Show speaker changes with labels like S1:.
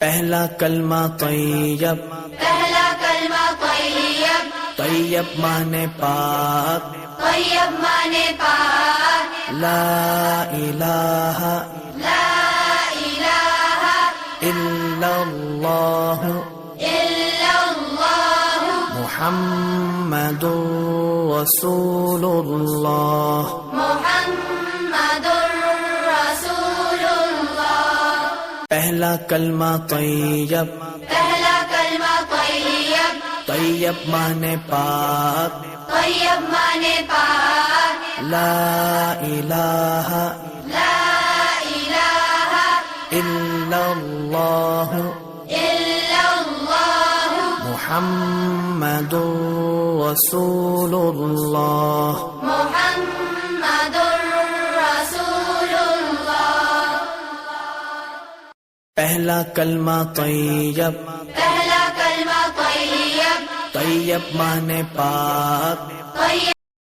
S1: پہلا کلمہ طیب،
S2: پہلا کلمہ طیب،
S1: طیب مانے پاک،
S2: طیب مانے پاک،
S1: لا الہ
S2: لا الہ
S1: الا اللہ
S2: الا اللہ
S1: محمد رسول اللہ۔
S2: محمد رسول اللہ۔
S1: پہلا کلمہ طیب،
S2: پہلا کلمہ طیب،
S1: طیب مانے پاک،
S2: طیب مانے پاک،
S1: لا الہ
S2: لا الہ
S1: الا اللہ
S2: الا اللہ
S1: محمد رسول اللہ۔
S2: محمد رسول اللہ۔
S1: پہلا کلمہ طیب،
S2: پہلا کلمہ طیب،
S1: طیب مانے پاک،
S2: طیب